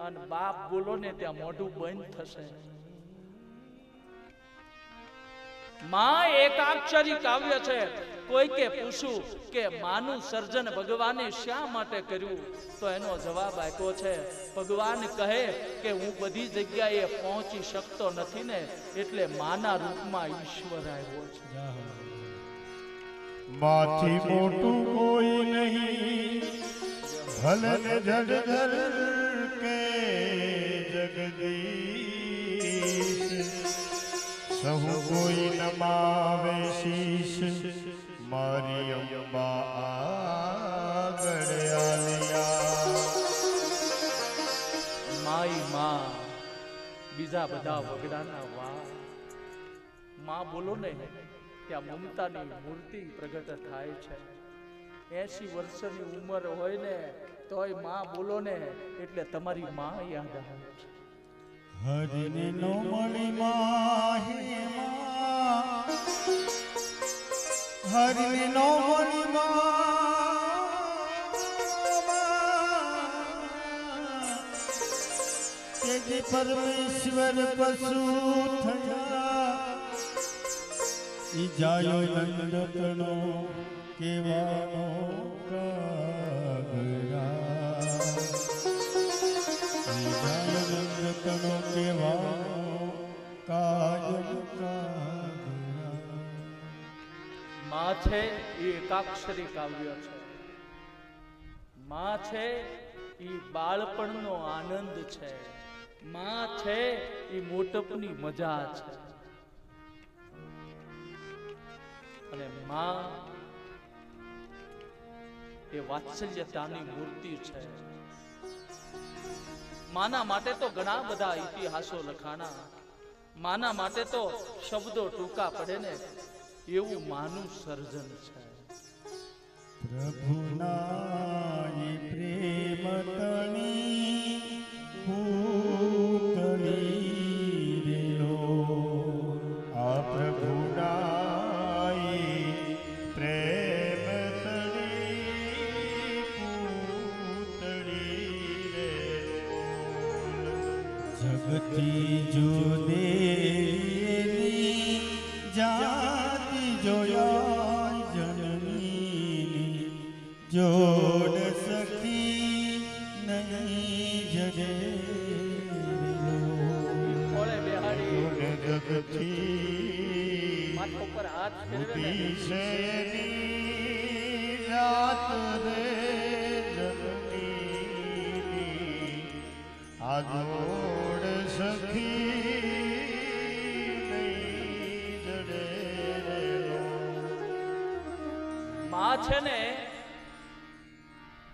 અને બાપ બોલો ને ત્યાં મોઢું બંધ થશે. માં એકાક્ષરી કાવ્ય છે. કોઈ કે પૂછું કે માનું સર્જન ભગવાને શા માટે કર્યું, તો એનો જવાબ આપ્યો છે. ભગવાન કહે કે હું બધી જગ્યાએ પહોંચી શકતો નથી ને, એટલે માના રૂપમાં ઈશ્વર આવ્યો છે. માથી મોટું કોઈ નહીં, ભલે જડધર કે જગદીશ, સહુ કોઈ નમાવે શીશ, મારી અંબા આગળ આલિયા. માઈ માં બીજા બધા વગડાના વા. માં બોલો ને ત્યાં મમતાની મૂર્તિ પ્રગટ થાય છે. 80 વર્ષની ઉંમર હોય ને તોય માં બોલો ને એટલે તમારી માં યાદ આવે છે. હરિને નો મળી માહી માં, હરિને નો મળી માં, કે જે પરમેશ્વર પશુ થયા, ઈ જાયો નંદતનો કેવાનો કાગરા, ઈ જાયો નંદતનો કેવાનો કાયમ કાગરા. માં છે એ એકાક્ષરી કાવ્ય છે. માં છે એ બાળપણનો આનંદ છે. માં છે એ મોટપની મજા છે. અને માં એ વાત્સલ્યતાની મૂર્તિ છે. માના માટે તો ઘણા બધા ઇતિહાસો લખાણા. માના માટે તો શબ્દો ટૂંકા પડે ને એવું માનું સર્જન છે. પ્રભુના પ્રેમ તણી પૂતળી રેલો, આ પ્રભુના પ્રેમ તણી પૂતળી રેલો, જગતી જો દેવી જાતિ જોયા જનની, જોડ સખી નહીં જગે ઓળે બેહાડી જગતી માથા ઉપર હાથ ફેરવે ને ઉદીશેની રાત રે જગની, આ જોડ સખી નહીં જડે. માં છે ને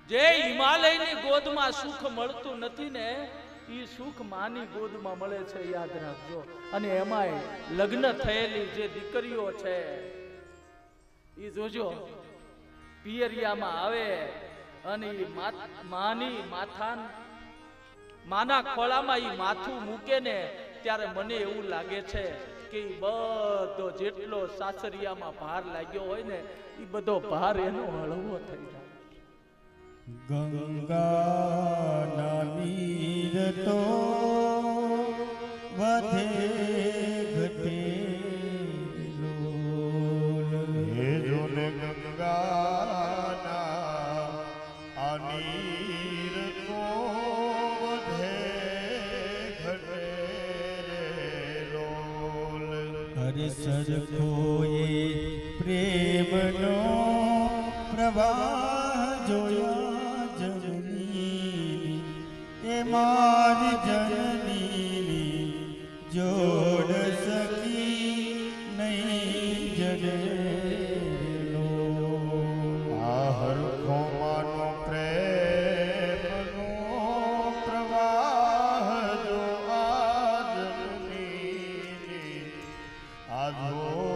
જે હિમાલયની ગોદમાં સુખ મળતું નથી ને એ સુખ માની ગોદમાં મળે છે. યાદ રાખજો. અને એમાંય લગ્ન થયેલી જે દીકરીઓ છે એ જોજો પિયરિયામાં આવે અને માના ખોળામાં ઈ માથું મૂકે ને ત્યારે મને એવું લાગે છે કે ઈ બધો જેટલો સાસરિયામાં ભાર લાગ્યો હોય ને ઈ બધો ભાર એનો હળવો થઈ જાય. ગંગા નીર તો વધે ઘટે લોલ, હે જોન ગંગાના આ નીર તો વધે ઘટે લોલ. હરે સરખો એ પ્રેમનો પ્રવાહ જોયા જનની, એ મારી જનની જોડ સખી નહીં જડે. આ હરખો માનો પ્રેમનો પ્રવાહ જો આ જનની, આ જો